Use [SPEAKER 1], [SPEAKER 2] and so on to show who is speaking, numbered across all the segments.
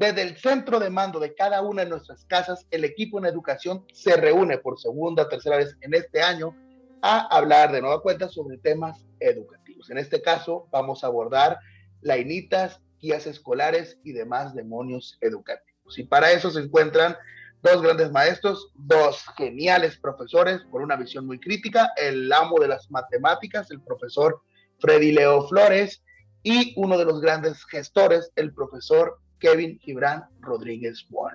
[SPEAKER 1] Desde el centro de mando de cada una de nuestras casas, el equipo en educación se reúne por segunda o tercera vez en este año a hablar de nueva cuenta sobre temas educativos. En este caso, vamos a abordar lainitas, guías escolares y demás demonios educativos. Y para eso se encuentran dos grandes maestros, dos geniales profesores con una visión muy crítica, el amo de las matemáticas, el profesor Freddy Leo Flores, y uno de los grandes gestores, el profesor Kevin Gibran Rodríguez Juan.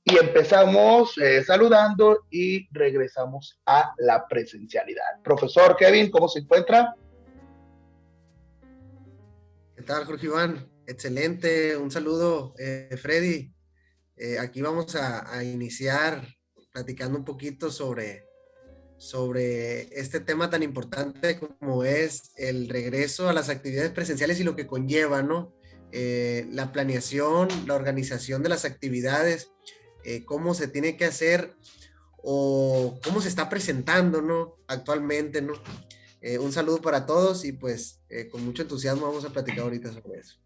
[SPEAKER 1] Y empezamos saludando y regresamos a la presencialidad. Profesor Kevin, ¿cómo se encuentra?
[SPEAKER 2] ¿Qué tal, Jorge Iván? Excelente, un saludo, Freddy. Aquí vamos a iniciar platicando un poquito sobre este tema tan importante como es el regreso a las actividades presenciales y lo que conlleva, ¿no? La planeación, la organización de las actividades, cómo se tiene que hacer o cómo se está presentando, ¿no? Actualmente, ¿no? Un saludo para todos y pues con mucho entusiasmo vamos a platicar ahorita sobre eso.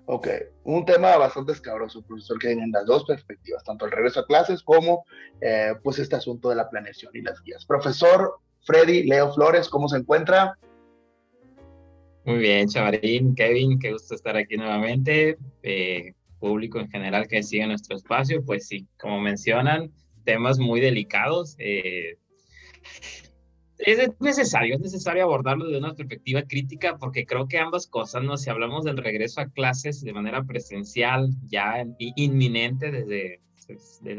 [SPEAKER 1] Ok, un tema bastante escabroso, profesor, que tienen las dos perspectivas, tanto el regreso a clases como pues este asunto de la planeación y las guías. Profesor Freddy Leo Flores, ¿cómo se encuentra?
[SPEAKER 3] Muy bien, Chavarín, Kevin, qué gusto estar aquí nuevamente. Público en general que sigue nuestro espacio, pues sí, como mencionan, temas muy delicados. Es necesario abordarlo de una perspectiva crítica porque creo que ambas cosas, ¿no? Si hablamos del regreso a clases de manera presencial, ya inminente desde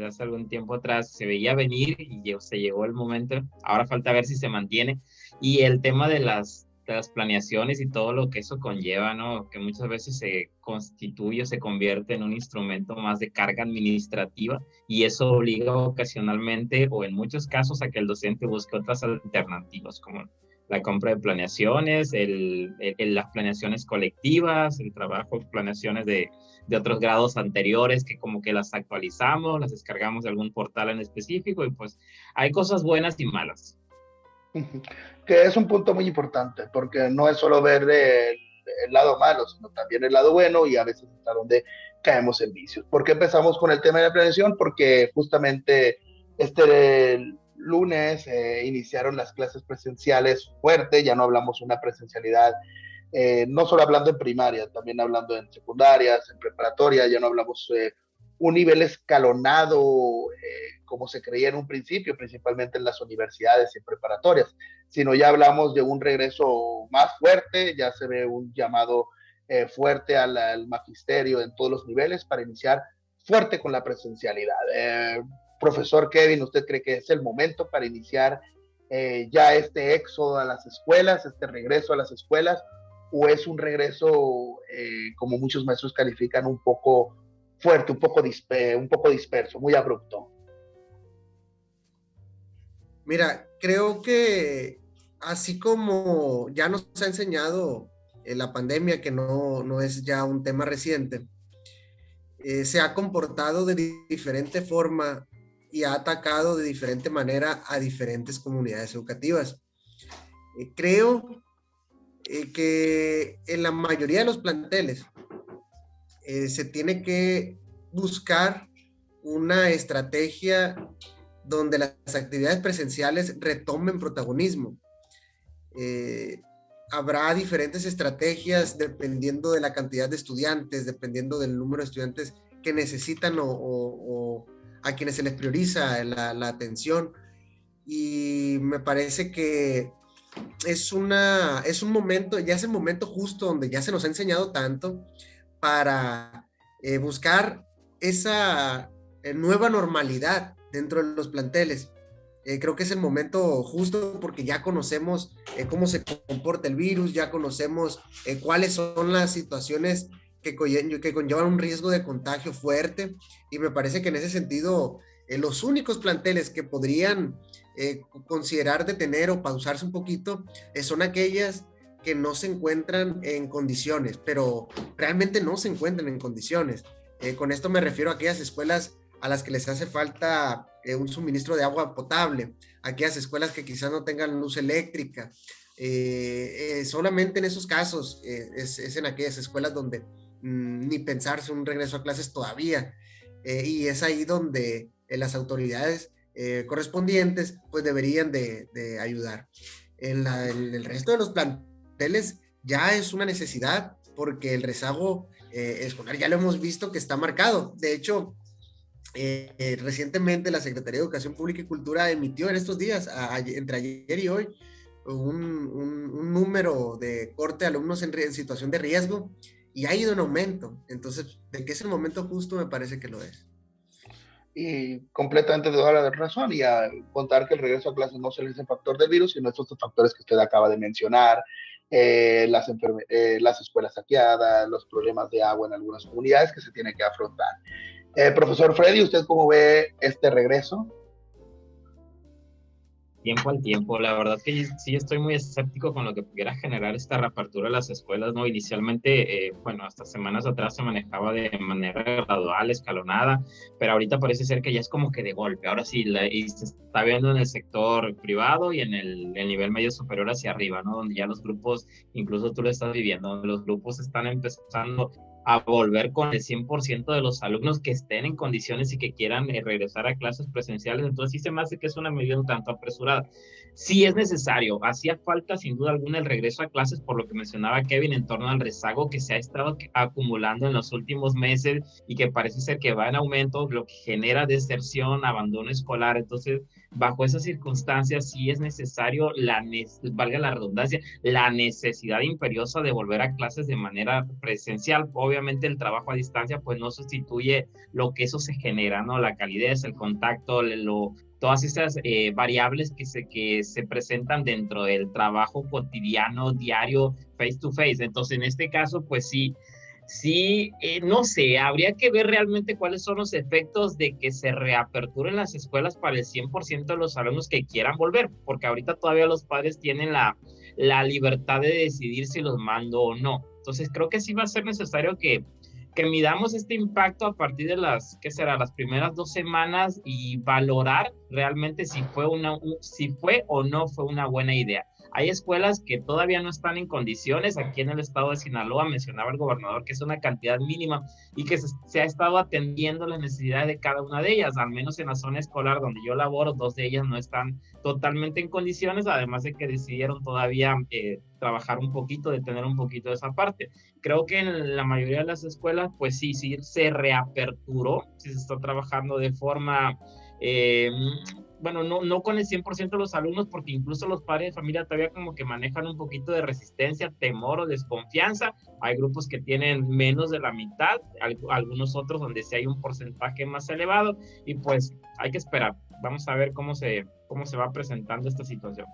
[SPEAKER 3] hace algún tiempo atrás, se veía venir y se llegó el momento. Ahora falta ver si se mantiene. Y el tema de las planeaciones y todo lo que eso conlleva, ¿no? Que muchas veces se constituye o se convierte en un instrumento más de carga administrativa y eso obliga ocasionalmente o en muchos casos a que el docente busque otras alternativas como la compra de planeaciones, las planeaciones colectivas, el trabajo, planeaciones de otros grados anteriores que como que las actualizamos, las descargamos de algún portal en específico y pues hay cosas buenas y malas.
[SPEAKER 1] Que es un punto muy importante, porque no es solo ver el lado malo, sino también el lado bueno y a veces hasta donde caemos en vicios. ¿Por qué empezamos con el tema de la planeación? Porque justamente este lunes iniciaron las clases presenciales fuerte, ya no hablamos de una presencialidad, no solo hablando en primaria, también hablando en secundarias, en preparatoria, ya no hablamos un nivel escalonado como se creía en un principio, principalmente en las universidades y preparatorias, sino ya hablamos de un regreso más fuerte, ya se ve un llamado fuerte al magisterio en todos los niveles para iniciar fuerte con la presencialidad. Profesor Kevin, ¿usted cree que es el momento para iniciar ya este éxodo a las escuelas, este regreso a las escuelas, o es un regreso, como muchos maestros califican, un poco fuerte, un poco disperso, muy abrupto?
[SPEAKER 2] Mira, creo que así como ya nos ha enseñado la pandemia, que no es ya un tema reciente, se ha comportado de diferente forma y ha atacado de diferente manera a diferentes comunidades educativas. Creo que en la mayoría de los planteles se tiene que buscar una estrategia donde las actividades presenciales retomen protagonismo. Habrá diferentes estrategias dependiendo de la cantidad de estudiantes, dependiendo del número de estudiantes que necesitan o a quienes se les prioriza la atención. Y me parece que es un momento, ya es el momento justo donde ya se nos ha enseñado tanto para buscar esa nueva normalidad dentro de los planteles. Creo que es el momento justo porque ya conocemos cómo se comporta el virus, ya conocemos cuáles son las situaciones que conllevan un riesgo de contagio fuerte, y me parece que en ese sentido los únicos planteles que podrían considerar detener o pausarse un poquito son aquellas que no se encuentran en condiciones, pero realmente no se encuentran en condiciones. Con esto me refiero a aquellas escuelas a las que les hace falta un suministro de agua potable, aquellas escuelas que quizás no tengan luz eléctrica. Solamente en esos casos es en aquellas escuelas donde ni pensarse un regreso a clases todavía. Y es ahí donde las autoridades correspondientes pues deberían de ayudar. En el resto de los planteles ya es una necesidad porque el rezago escolar ya lo hemos visto que está marcado. De hecho, recientemente la Secretaría de Educación Pública y Cultura emitió en estos días, entre ayer y hoy, un número de corte de alumnos en situación de riesgo y ha ido en aumento. Entonces, de que es el momento justo, me parece que lo es.
[SPEAKER 1] Y completamente de toda la razón, y a contar que el regreso a clases no solo es el factor del virus, sino estos factores que usted acaba de mencionar, las escuelas saqueadas, los problemas de agua en algunas comunidades que se tienen que afrontar. Profesor Freddy, ¿usted cómo ve este regreso?
[SPEAKER 3] Tiempo al tiempo. La verdad que sí estoy muy escéptico con lo que pudiera generar esta reapertura de las escuelas, ¿no? Inicialmente, bueno, hasta semanas atrás se manejaba de manera gradual, escalonada, pero ahorita parece ser que ya es como que de golpe. Ahora sí, y se está viendo en el sector privado y en el nivel medio superior hacia arriba, ¿no? Donde ya los grupos, incluso tú lo estás viviendo, donde los grupos están empezando a volver con el 100% de los alumnos que estén en condiciones y que quieran regresar a clases presenciales. Entonces sí se me hace que es una medida un tanto apresurada. Sí es necesario, hacía falta sin duda alguna el regreso a clases por lo que mencionaba Kevin en torno al rezago que se ha estado acumulando en los últimos meses y que parece ser que va en aumento, lo que genera deserción, abandono escolar. Entonces, bajo esas circunstancias sí es necesario, valga la redundancia, la necesidad imperiosa de volver a clases de manera presencial. Obviamente el trabajo a distancia pues no sustituye lo que eso se genera, ¿no? La calidez, el contacto, todas esas variables que se presentan dentro del trabajo cotidiano, diario, face to face. Entonces, en este caso, pues sí, no sé, habría que ver realmente cuáles son los efectos de que se reaperturen las escuelas para el 100% de los alumnos que quieran volver, porque ahorita todavía los padres tienen la libertad de decidir si los mando o no. Entonces, creo que sí va a ser necesario que midamos este impacto a partir de las primeras 2 semanas y valorar realmente si fue o no fue una buena idea. Hay escuelas que todavía no están en condiciones. Aquí en el estado de Sinaloa mencionaba el gobernador que es una cantidad mínima y que se ha estado atendiendo las necesidades de cada una de ellas, al menos en la zona escolar donde yo laboro, 2 de ellas no están totalmente en condiciones, además de que decidieron todavía trabajar un poquito, detener un poquito de esa parte. Creo que en la mayoría de las escuelas, pues sí se reaperturó, sí se está trabajando de forma, bueno, no con el 100% de los alumnos, porque incluso los padres de familia todavía como que manejan un poquito de resistencia, temor o desconfianza. Hay grupos que tienen menos de la mitad, algunos otros donde sí hay un porcentaje más elevado, y pues hay que esperar. Vamos a ver cómo se va presentando esta situación.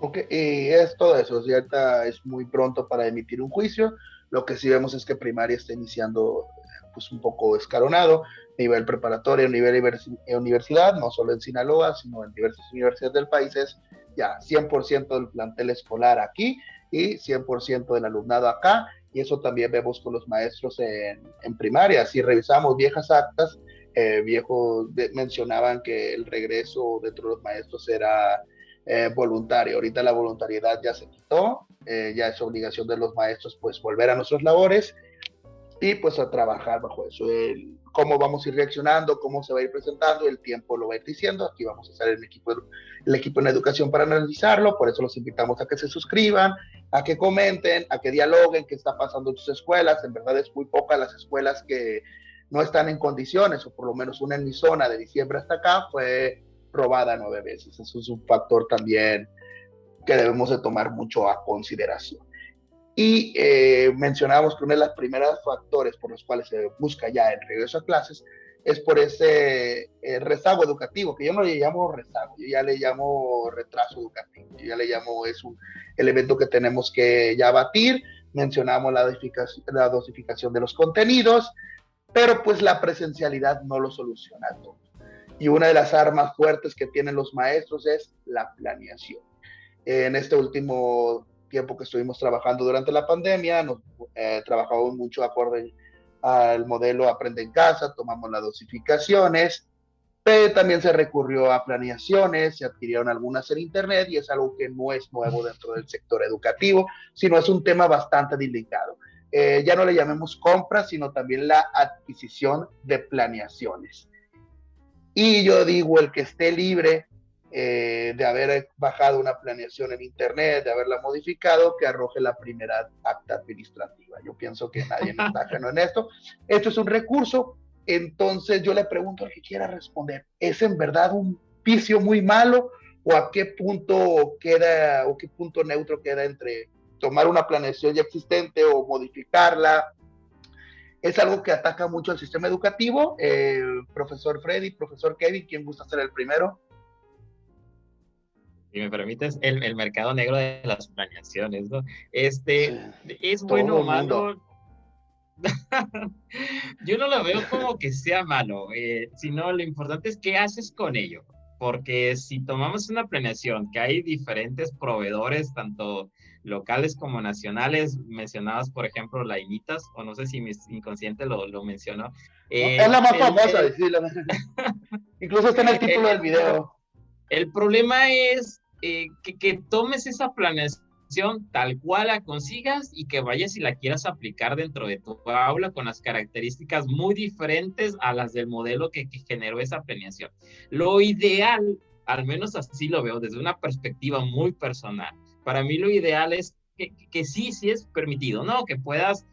[SPEAKER 1] Ok, y es todo eso, ¿cierto? Es muy pronto para emitir un juicio. Lo que sí vemos es que primaria está iniciando pues un poco escalonado, nivel preparatorio, nivel universidad, no solo en Sinaloa, sino en diversas universidades del país, es ya 100% del plantel escolar aquí y 100% del alumnado acá, y eso también vemos con los maestros en primaria. Si revisamos viejas actas, mencionaban que el regreso dentro de los maestros era voluntario. Ahorita la voluntariedad ya se quitó, ya es obligación de los maestros pues volver a nuestras labores y pues a trabajar bajo eso. Cómo vamos a ir reaccionando, cómo se va a ir presentando, el tiempo lo va a ir diciendo. Aquí vamos a estar el equipo en educación para analizarlo, por eso los invitamos a que se suscriban, a que comenten, a que dialoguen qué está pasando en sus escuelas. En verdad es muy pocas las escuelas que no están en condiciones, o por lo menos una en mi zona de diciembre hasta acá fue robada 9 veces. Eso es un factor también que debemos de tomar mucho a consideración. Y mencionábamos que uno de los primeros factores por los cuales se busca ya el regreso a clases es por ese rezago educativo, que yo no le llamo rezago, yo ya le llamo retraso educativo, yo ya le llamo, es un elemento que tenemos que ya batir. Mencionamos la dosificación de los contenidos, pero pues la presencialidad no lo soluciona todo. Y una de las armas fuertes que tienen los maestros es la planeación. En este último tiempo que estuvimos trabajando durante la pandemia, nos trabajamos mucho acorde al modelo Aprende en Casa, tomamos las dosificaciones, pero también se recurrió a planeaciones, se adquirieron algunas en internet y es algo que no es nuevo dentro del sector educativo, sino es un tema bastante delicado. ya no le llamemos compra, sino también la adquisición de planeaciones. Y yo digo, el que esté libre de haber bajado una planeación en internet, de haberla modificado, que arroje la primera acta administrativa. Yo pienso que nadie está ajeno en esto. Esto es un recurso, entonces yo le pregunto al que quiera responder, ¿es en verdad un vicio muy malo o a qué punto queda o qué punto neutro queda entre tomar una planeación ya existente o modificarla? Es algo que ataca mucho al sistema educativo. Profesor Freddy, profesor Kevin, ¿quién gusta ser el primero?
[SPEAKER 3] Si me permites, el mercado negro de las planeaciones, ¿no?
[SPEAKER 1] Sí,
[SPEAKER 3] ¿Es bueno o malo?
[SPEAKER 1] Mundo.
[SPEAKER 3] Yo no lo veo como que sea malo, sino lo importante es qué haces con ello. Porque si tomamos una planeación, que hay diferentes proveedores, tanto locales como nacionales, mencionabas, por ejemplo, la Initas, o no sé si mi inconsciente lo mencionó.
[SPEAKER 1] Es la más famosa, sí, incluso está en el título del video.
[SPEAKER 3] El problema es que tomes esa planeación tal cual la consigas y que vayas y la quieras aplicar dentro de tu aula con las características muy diferentes a las del modelo que generó esa planeación. Lo ideal, al menos así lo veo desde una perspectiva muy personal, para mí lo ideal es que sí es permitido, ¿no? Que puedas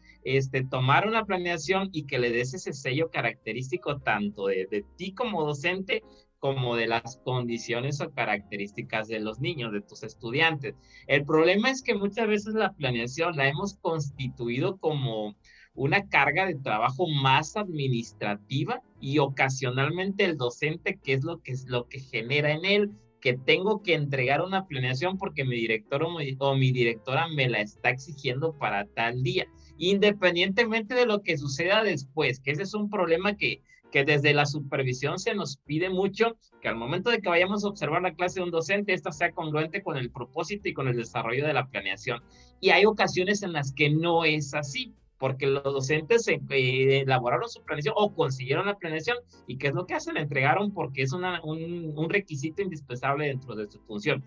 [SPEAKER 3] tomar una planeación y que le des ese sello característico tanto de ti como docente, como de las condiciones o características de los niños, de tus estudiantes. El problema es que muchas veces la planeación la hemos constituido como una carga de trabajo más administrativa y ocasionalmente el docente, que es lo que genera en él, que tengo que entregar una planeación porque mi director o mi directora me la está exigiendo para tal día, independientemente de lo que suceda después, que ese es un problema que desde la supervisión se nos pide mucho, que al momento de que vayamos a observar la clase de un docente, esta sea congruente con el propósito y con el desarrollo de la planeación. Y hay ocasiones en las que no es así, porque los docentes elaboraron su planeación o consiguieron la planeación, y ¿qué es lo que hacen? La entregaron porque es un requisito indispensable dentro de su función.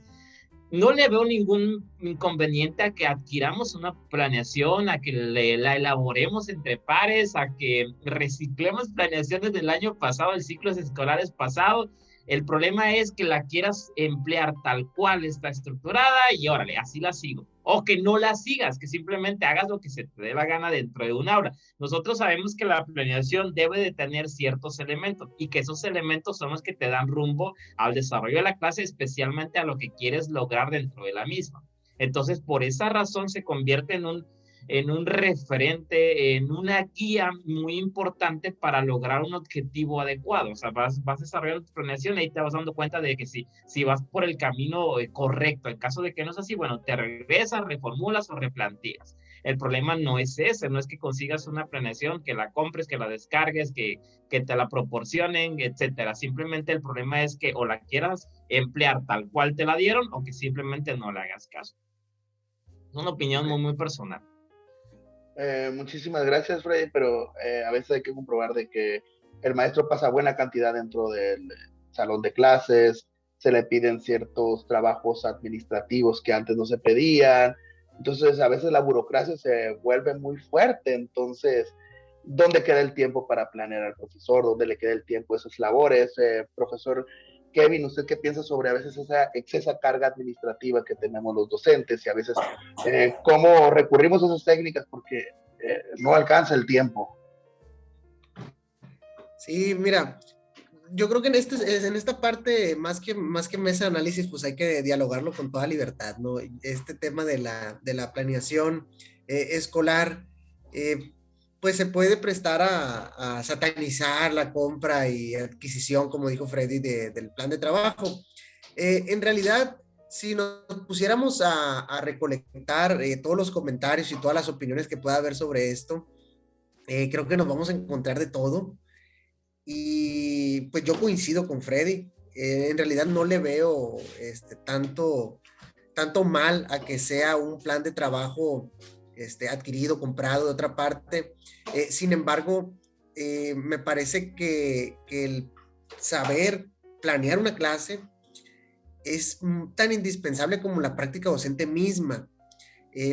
[SPEAKER 3] No le veo ningún inconveniente a que adquiramos una planeación, a que la elaboremos entre pares, a que reciclemos planeaciones del año pasado, de ciclos escolares pasados. El problema es que la quieras emplear tal cual está estructurada y órale, así la sigo. O que no la sigas, que simplemente hagas lo que se te dé la gana dentro de un aula. Nosotros sabemos que la planeación debe de tener ciertos elementos y que esos elementos son los que te dan rumbo al desarrollo de la clase, especialmente a lo que quieres lograr dentro de la misma. Entonces, por esa razón se convierte en un referente, en una guía muy importante para lograr un objetivo adecuado. O sea, vas desarrollando tu planeación y ahí te vas dando cuenta de que si vas por el camino correcto. En caso de que no es así, bueno, te regresas, reformulas o replanteas. El problema no es ese, no es que consigas una planeación, que la compres, que la descargues, que te la proporcionen, etcétera. Simplemente el problema es que o la quieras emplear tal cual te la dieron o que simplemente no le hagas caso. Es una opinión muy, muy personal.
[SPEAKER 1] Muchísimas gracias, Freddy, pero a veces hay que comprobar de que el maestro pasa buena cantidad dentro del salón de clases, se le piden ciertos trabajos administrativos que antes no se pedían, entonces a veces la burocracia se vuelve muy fuerte, entonces, ¿dónde queda el tiempo para planear al profesor? ¿Dónde le queda el tiempo a esas labores? Profesor Kevin, ¿usted qué piensa sobre a veces esa excesa carga administrativa que tenemos los docentes y a veces cómo recurrimos a esas técnicas porque no alcanza el tiempo?
[SPEAKER 2] Sí, mira, yo creo que en esta parte, más que mesa de análisis, pues hay que dialogarlo con toda libertad, ¿no? Este tema de la planeación escolar, pues se puede prestar a satanizar la compra y adquisición, como dijo Freddy, del plan de trabajo. En realidad, si nos pusiéramos a recolectar todos los comentarios y todas las opiniones que pueda haber sobre esto, creo que nos vamos a encontrar de todo. Y pues yo coincido con Freddy. En realidad no le veo tanto mal a que sea un plan de trabajo adquirido, comprado de otra parte. Sin embargo, me parece que el saber planear una clase es tan indispensable como la práctica docente misma,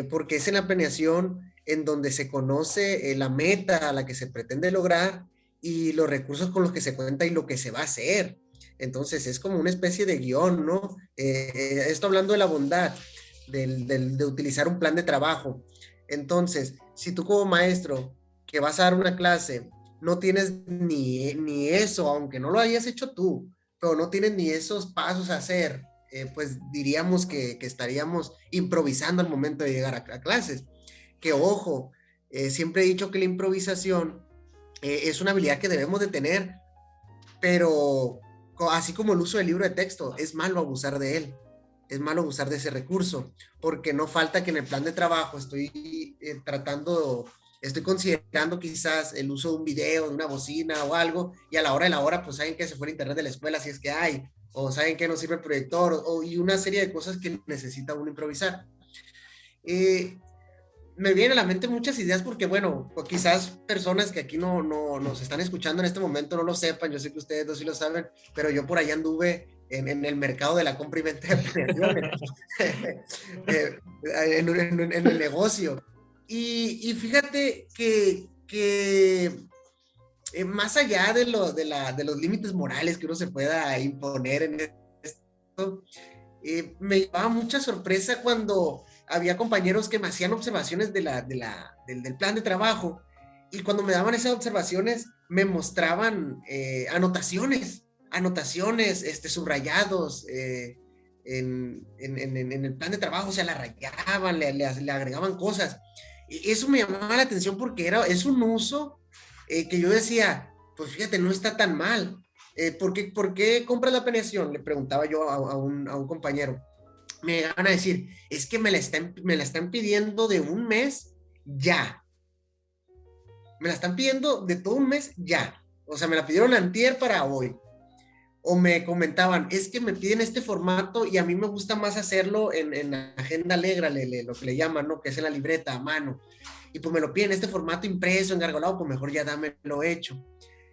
[SPEAKER 2] porque es en la planeación en donde se conoce la meta a la que se pretende lograr y los recursos con los que se cuenta y lo que se va a hacer. Entonces es como una especie de guión, ¿no? Esto hablando de la bondad, de utilizar un plan de trabajo. Entonces, si tú como maestro que vas a dar una clase, no tienes ni eso, aunque no lo hayas hecho tú, pero no tienes ni esos pasos a hacer, pues diríamos que estaríamos improvisando al momento de llegar a clases. Que ojo, siempre he dicho que la improvisación es una habilidad que debemos de tener, pero así como el uso del libro de texto, es malo abusar de él, es malo abusar de ese recurso, porque no falta que en el plan de trabajo estoy considerando quizás el uso de un video, de una bocina o algo, y a la hora de la hora, pues saben que se fue el internet de la escuela, si es que hay, o saben que no sirve el proyector, y una serie de cosas que necesita uno improvisar. Me vienen a la mente muchas ideas porque, bueno, pues quizás personas que aquí no nos están escuchando en este momento no lo sepan, yo sé que ustedes dos sí lo saben, pero yo por allá anduve en el mercado de la compra y venta de planeaciones, en el negocio. Y fíjate que más allá de los límites morales que uno se pueda imponer en esto, me llevaba mucha sorpresa cuando había compañeros que me hacían observaciones del plan de trabajo, y cuando me daban esas observaciones me mostraban anotaciones, subrayados en el plan de trabajo, o sea, la rayaban, le agregaban cosas. Y eso me llamaba la atención porque es un uso que yo decía, pues fíjate, no está tan mal. ¿Por qué compras la planeación? Le preguntaba yo a un compañero. Me van a decir, es que me la están pidiendo de un mes ya. Me la están pidiendo de todo un mes ya. O sea, me la pidieron antier para hoy. O me comentaban, es que me piden este formato y a mí me gusta más hacerlo en agenda alegre, lo que le llaman, ¿no? Que es en la libreta a mano. Y pues me lo piden en este formato impreso, engargolado, pues mejor ya dámelo hecho.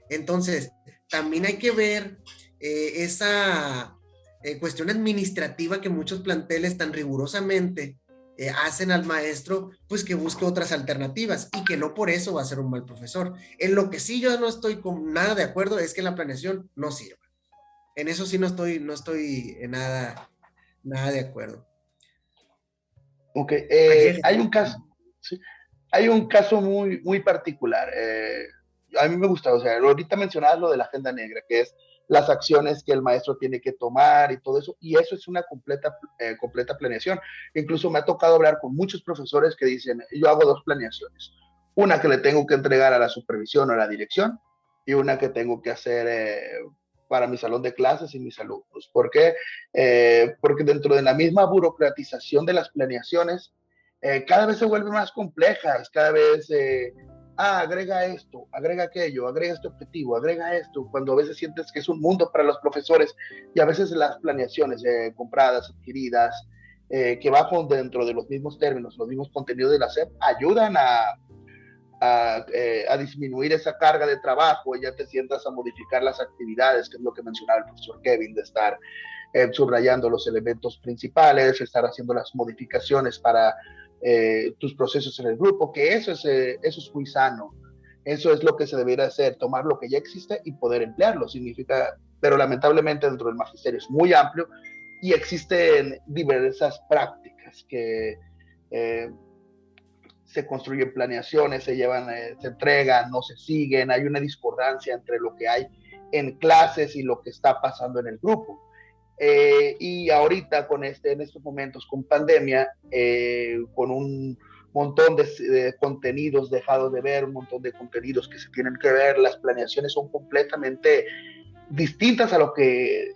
[SPEAKER 2] Entonces, también hay que ver esa cuestión administrativa que muchos planteles tan rigurosamente hacen al maestro, pues que busque otras alternativas y que no por eso va a ser un mal profesor. En lo que sí yo no estoy con nada de acuerdo es que la planeación no sirva. En eso sí no estoy en nada de acuerdo.
[SPEAKER 1] Ok, hay un caso, ¿sí? Hay un caso muy, muy particular. A mí me gusta, o sea, ahorita mencionabas lo de la agenda negra, que es las acciones que el maestro tiene que tomar y todo eso, y eso es una completa planeación. Incluso me ha tocado hablar con muchos profesores que dicen, yo hago dos planeaciones, una que le tengo que entregar a la supervisión o a la dirección, y una que tengo que hacer para mi salón de clases y mis alumnos. ¿Por qué? Porque dentro de la misma burocratización de las planeaciones, cada vez se vuelven más complejas, cada vez, agrega esto, agrega aquello, agrega este objetivo, agrega esto, cuando a veces sientes que es un mundo para los profesores y a veces las planeaciones compradas, adquiridas, que bajan dentro de los mismos términos, los mismos contenidos de la SEP, ayudan a disminuir esa carga de trabajo y ya te sientas a modificar las actividades, que es lo que mencionaba el profesor Kevin, de estar subrayando los elementos principales, estar haciendo las modificaciones para tus procesos en el grupo, que eso es muy sano. Eso es lo que se debería hacer, tomar lo que ya existe y poder emplearlo. Significa, pero lamentablemente dentro del magisterio es muy amplio y existen diversas prácticas que se construyen planeaciones, se llevan, se entregan, no se siguen, hay una discordancia entre lo que hay en clases y lo que está pasando en el grupo. Y ahorita en estos momentos con pandemia, con un montón de contenidos dejados de ver, un montón de contenidos que se tienen que ver, las planeaciones son completamente distintas a lo que,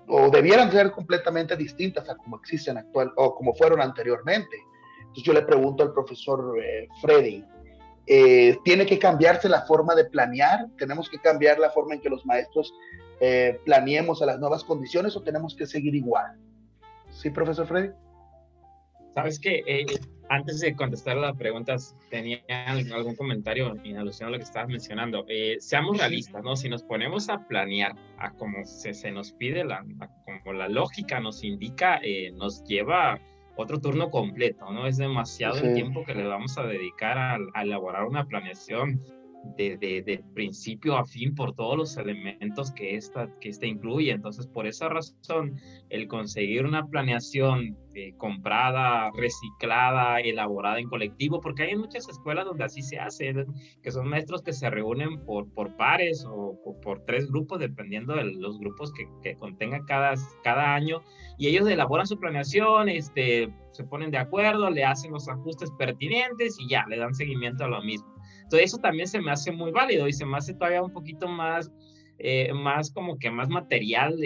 [SPEAKER 1] o debieran ser completamente distintas a como existen actual, o como fueron anteriormente. Entonces yo le pregunto al profesor Freddy, ¿tiene que cambiarse la forma de planear? ¿Tenemos que cambiar la forma en que los maestros planeemos a las nuevas condiciones o tenemos que seguir igual? ¿Sí, profesor Freddy?
[SPEAKER 3] Sabes que antes de contestar las preguntas, tenía algún comentario en alusión a lo que estabas mencionando. Seamos realistas, ¿no? Si nos ponemos a planear a como se nos pide, como la lógica nos indica, nos lleva otro turno completo, ¿no? Es demasiado
[SPEAKER 1] Sí.
[SPEAKER 3] el tiempo que le vamos a dedicar a elaborar una planeación de principio a fin por todos los elementos que esta incluye. Entonces, por esa razón, el conseguir una planeación comprada, reciclada, elaborada en colectivo, porque hay muchas escuelas donde así se hace, que son maestros que se reúnen por pares o por 3 grupos, dependiendo de los grupos que contenga cada año, y ellos elaboran su planeación, se ponen de acuerdo, le hacen los ajustes pertinentes y ya, le dan seguimiento a lo mismo. Entonces eso también se me hace muy válido y se me hace todavía un poquito más como que más material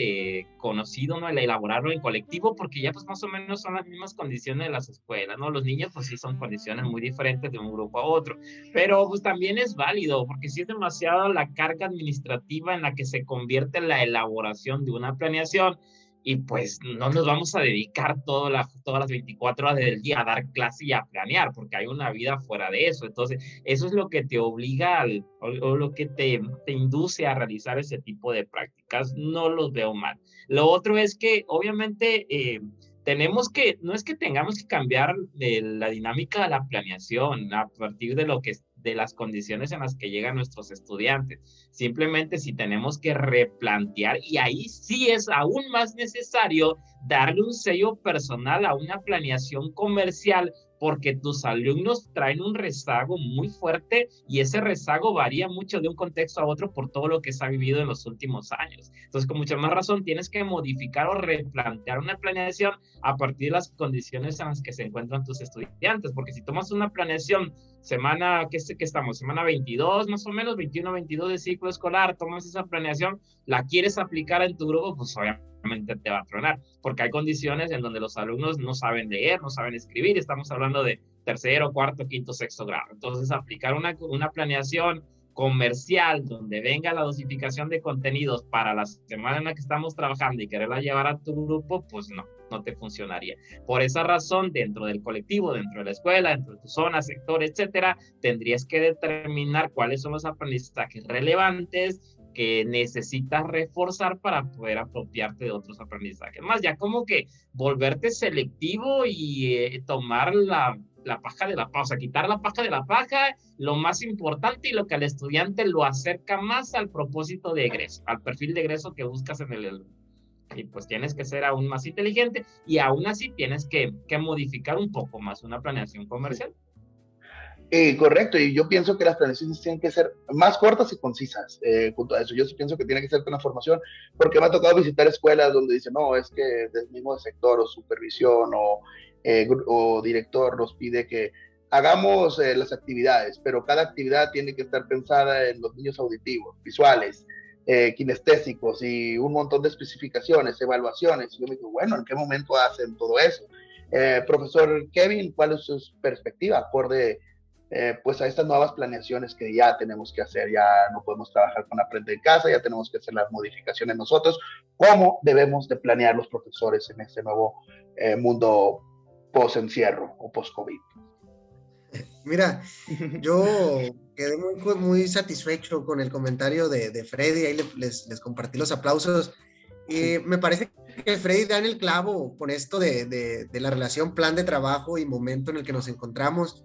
[SPEAKER 3] conocido, ¿no? El elaborarlo en colectivo, porque ya pues más o menos son las mismas condiciones de las escuelas, ¿no? Los niños pues sí son condiciones muy diferentes de un grupo a otro, pero pues también es válido, porque sí es demasiado la carga administrativa en la que se convierte la elaboración de una planeación, y pues no nos vamos a dedicar todas las 24 horas del día a dar clase y a planear, porque hay una vida fuera de eso. Entonces, eso es lo que te obliga o lo que te induce a realizar ese tipo de prácticas. No los veo mal. Lo otro es que, obviamente, no es que tengamos que cambiar la dinámica de la planeación a partir de las condiciones en las que llegan nuestros estudiantes. Simplemente si tenemos que replantear, y ahí sí es aún más necesario darle un sello personal a una planeación comercial, porque tus alumnos traen un rezago muy fuerte y ese rezago varía mucho de un contexto a otro por todo lo que se ha vivido en los últimos años. Entonces, con mucha más razón, tienes que modificar o replantear una planeación a partir de las condiciones en las que se encuentran tus estudiantes, porque si tomas una planeación semana, ¿qué estamos? Semana 22, más o menos, 21, 22 de ciclo escolar, tomas esa planeación, la quieres aplicar en tu grupo, pues obviamente te va a tronar, porque hay condiciones en donde los alumnos no saben leer, no saben escribir, estamos hablando de tercero, cuarto, quinto, sexto grado. Entonces, aplicar una planeación comercial donde venga la dosificación de contenidos para la semana en la que estamos trabajando y quererla llevar a tu grupo, pues no te funcionaría. Por esa razón, dentro del colectivo, dentro de la escuela, dentro de tu zona, sector, etcétera, tendrías que determinar cuáles son los aprendizajes relevantes que necesitas reforzar para poder apropiarte de otros aprendizajes. Más ya como que volverte selectivo y tomar la paja de la paja, o sea, quitar la paja de la paja, lo más importante y lo que al estudiante lo acerca más al propósito de egreso, al perfil de egreso que buscas en el. Y pues tienes que ser aún más inteligente y aún así tienes que modificar un poco más una planeación comercial.
[SPEAKER 1] Correcto, y yo pienso que las planeaciones tienen que ser más cortas y concisas. Junto a eso, yo sí pienso que tiene que ser con la formación, porque me ha tocado visitar escuelas donde dicen, no, es que del mismo sector o supervisión o director nos pide que hagamos las actividades, pero cada actividad tiene que estar pensada en los niños auditivos, visuales, kinestésicos y un montón de especificaciones, evaluaciones. Y yo me digo, bueno, ¿en qué momento hacen todo eso? Profesor Kevin, ¿cuál es su perspectiva pues a estas nuevas planeaciones que ya tenemos que hacer? Ya no podemos trabajar con Aprende en Casa, ya tenemos que hacer las modificaciones nosotros. ¿Cómo debemos de planear los profesores en este nuevo mundo post-encierro o post-COVID?
[SPEAKER 2] Mira, yo quedé muy satisfecho con el comentario de Freddy, ahí les compartí los aplausos. Y me parece que Freddy da en el clavo con esto de la relación plan de trabajo y momento en el que nos encontramos.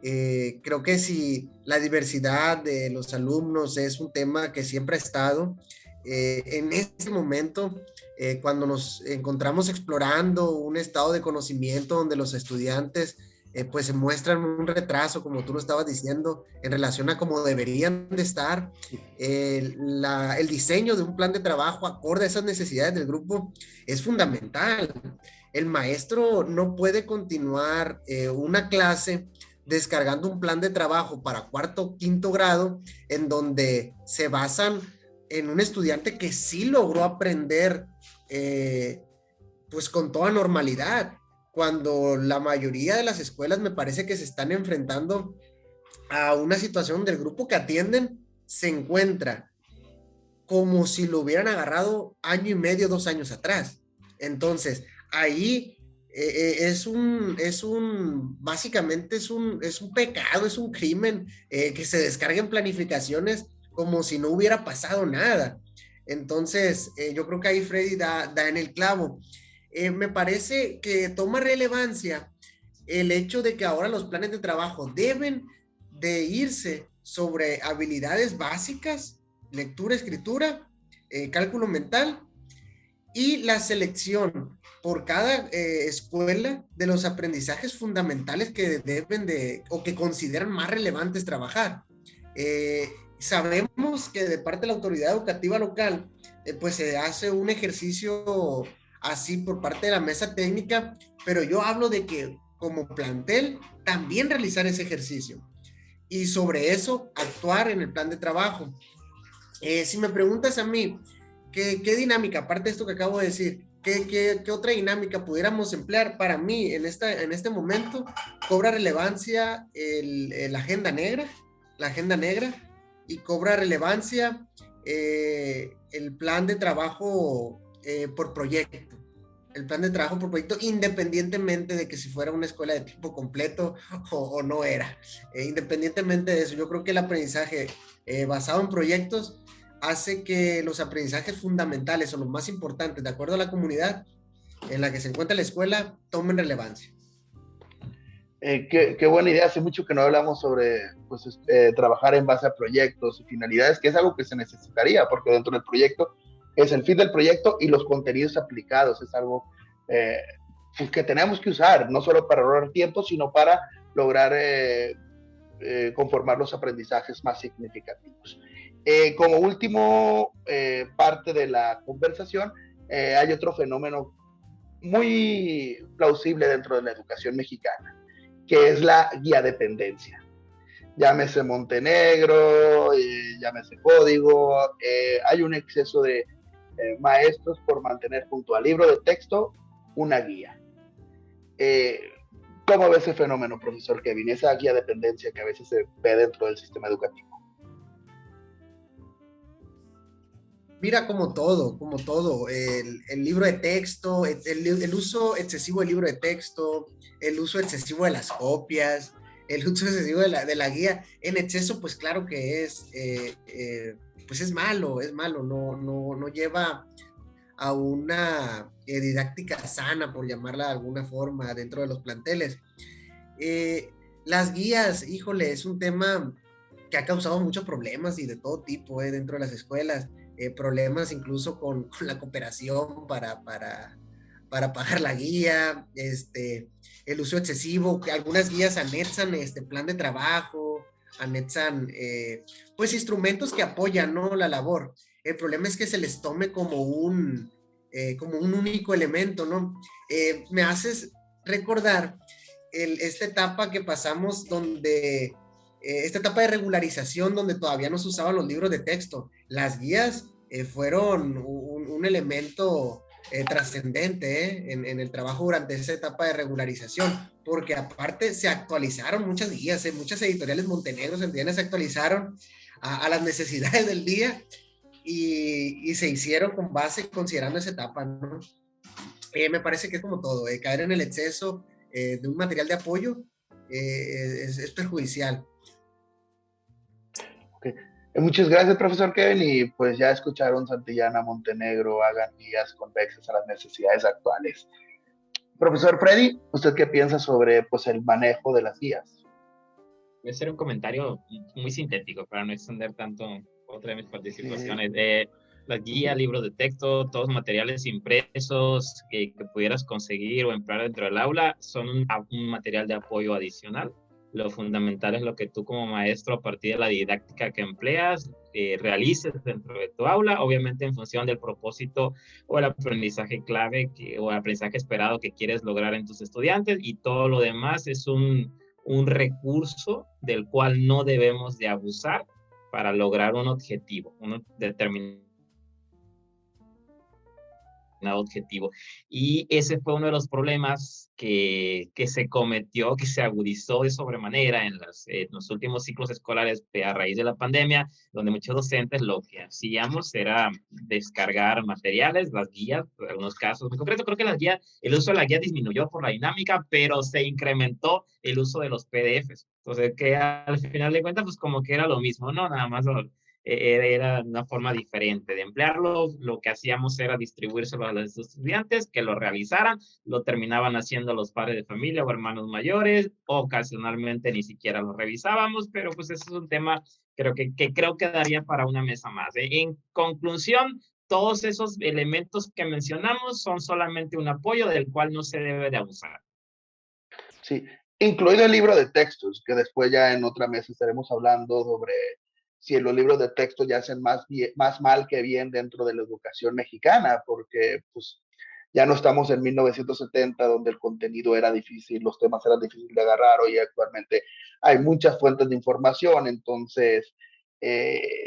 [SPEAKER 2] Creo que si la diversidad de los alumnos es un tema que siempre ha estado, en este momento, cuando nos encontramos explorando un estado de conocimiento donde los estudiantes pues se muestran un retraso, como tú lo estabas diciendo, en relación a cómo deberían de estar, el diseño de un plan de trabajo acorde a esas necesidades del grupo es fundamental. El maestro no puede continuar una clase descargando un plan de trabajo para cuarto o quinto grado en donde se basan en un estudiante que sí logró aprender pues con toda normalidad, cuando la mayoría de las escuelas me parece que se están enfrentando a una situación del grupo que atienden se encuentra como si lo hubieran agarrado año y medio, 2 años atrás. Entonces, ahí básicamente es un pecado, es un crimen que se descarguen planificaciones como si no hubiera pasado nada. Entonces, yo creo que ahí Freddy da en el clavo. me parece que toma relevancia el hecho de que ahora los planes de trabajo deben de irse sobre habilidades básicas, lectura, escritura, cálculo mental, y la selección por cada escuela de los aprendizajes fundamentales que deben de, o que consideran más relevantes trabajar. Sabemos que de parte de la autoridad educativa local, pues se hace un ejercicio así por parte de la mesa técnica, pero yo hablo de que como plantel también realizar ese ejercicio y sobre eso actuar en el plan de trabajo. Si me preguntas a mí, ¿qué dinámica, aparte de esto que acabo de decir, qué otra dinámica pudiéramos emplear? Para mí, en este momento, cobra relevancia la agenda negra, y cobra relevancia el plan de trabajo por proyecto. El plan de trabajo por proyecto, independientemente de que si fuera una escuela de tiempo completo o no era. Independientemente de eso, yo creo que el aprendizaje basado en proyectos hace que los aprendizajes fundamentales o los más importantes, de acuerdo a la comunidad en la que se encuentra la escuela, tomen relevancia.
[SPEAKER 1] Qué buena idea. Hace mucho que no hablamos sobre pues, trabajar en base a proyectos y finalidades, que es algo que se necesitaría, porque dentro del proyecto es el fin del proyecto y los contenidos aplicados. Es algo pues, que tenemos que usar, no solo para ahorrar tiempo, sino para lograr conformar los aprendizajes más significativos. Como último parte de la conversación, hay otro fenómeno muy plausible dentro de la educación mexicana, que es la guía dependencia. Llámese Montenegro, llámese Código, hay un exceso de maestros por mantener junto al libro de texto una guía. ¿Cómo ve ese fenómeno, profesor Kevin? Esa guía dependencia que a veces se ve dentro del sistema educativo.
[SPEAKER 2] Mira, como todo, el libro de texto, el uso excesivo del libro de texto, el uso excesivo de las copias, el uso excesivo de la guía, en exceso, pues claro que pues es malo, no lleva a una didáctica sana, por llamarla de alguna forma, dentro de los planteles. Las guías, híjole, es un tema que ha causado muchos problemas y de todo tipo dentro de las escuelas. Problemas incluso con la cooperación para pagar la guía, el uso excesivo, que algunas guías anexan plan de trabajo, anexan pues instrumentos que apoyan, ¿no?, la labor. El problema es que se les tome como un único elemento, ¿no? Me haces recordar esta etapa que pasamos donde esta etapa de regularización donde todavía no se usaban los libros de texto. Las guías fueron un elemento trascendente en el trabajo durante esa etapa de regularización, porque aparte se actualizaron muchas guías, muchas editoriales Montenegro se actualizaron a las necesidades del día y se hicieron con base considerando esa etapa, ¿no? Me parece que es como todo, caer en el exceso de un material de apoyo es perjudicial.
[SPEAKER 1] Okay. Muchas gracias, profesor Kevin, y pues ya escucharon Santillana, Montenegro, hagan guías convexas a las necesidades actuales. Profesor Freddy, ¿usted qué piensa sobre pues, el manejo de las guías?
[SPEAKER 3] Voy a hacer un comentario muy sintético para no extender tanto otra de mis participaciones. Las guías, libros de texto, todos materiales impresos que pudieras conseguir o emplear dentro del aula son un material de apoyo adicional. Lo fundamental es lo que tú como maestro, a partir de la didáctica que empleas, realices dentro de tu aula, obviamente en función del propósito o el aprendizaje clave o el aprendizaje esperado que quieres lograr en tus estudiantes, y todo lo demás es un recurso del cual no debemos de abusar para lograr un objetivo, un determinado objetivo. Y ese fue uno de los problemas que se cometió, que se agudizó de sobremanera en los últimos ciclos escolares a raíz de la pandemia, donde muchos docentes lo que hacíamos era descargar materiales, las guías, en algunos casos. En concreto, creo que el uso de la guía disminuyó por la dinámica, pero se incrementó el uso de los PDFs. Entonces, que al final de cuentas, pues como que era lo mismo, ¿no? Nada más era una forma diferente de emplearlo. Lo que hacíamos era distribuírselo a los estudiantes que lo realizaran, lo terminaban haciendo los padres de familia o hermanos mayores, ocasionalmente ni siquiera lo revisábamos, pero pues ese es un tema creo que daría para una mesa más. En conclusión, todos esos elementos que mencionamos son solamente un apoyo del cual no se debe de abusar.
[SPEAKER 1] Sí, incluido el libro de textos, que después ya en otra mesa estaremos hablando sobre si los libros de texto ya hacen más mal que bien dentro de la educación mexicana, porque pues ya no estamos en 1970 donde el contenido era difícil, los temas eran difíciles de agarrar, hoy actualmente hay muchas fuentes de información, entonces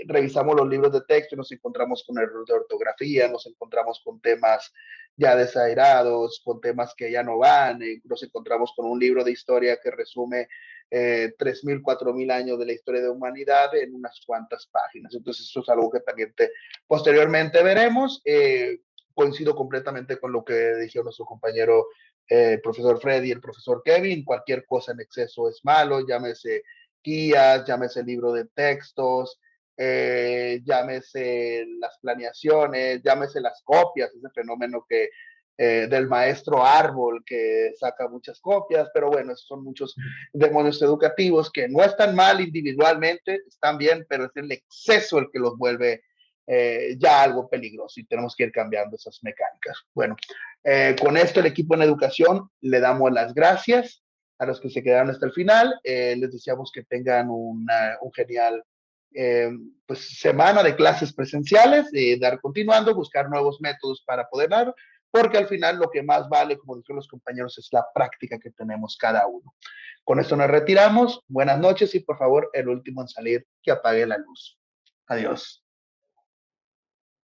[SPEAKER 1] revisamos los libros de texto y nos encontramos con errores de ortografía, nos encontramos con temas ya desairados, con temas que ya no van, nos encontramos con un libro de historia que resume 3.000, 4.000 años de la historia de la humanidad en unas cuantas páginas. Entonces eso es algo que también posteriormente veremos. Coincido completamente con lo que dijo nuestro compañero profesor Freddy y el profesor Kevin. Cualquier cosa en exceso es malo, llámese guías, llámese libro de textos, llámese las planeaciones, llámese las copias, ese fenómeno que del maestro árbol que saca muchas copias, pero bueno, esos son muchos demonios educativos que no están mal individualmente, están bien, pero es el exceso el que los vuelve ya algo peligroso y tenemos que ir cambiando esas mecánicas. Bueno, con esto el equipo en educación le damos las gracias a los que se quedaron hasta el final, les deseamos que tengan un genial pues, semana de clases presenciales, dar continuando, buscar nuevos métodos para poder dar, porque al final lo que más vale, como dijeron los compañeros, es la práctica que tenemos cada uno. Con esto nos retiramos. Buenas noches y por favor, el último en salir, que apague la luz. Adiós.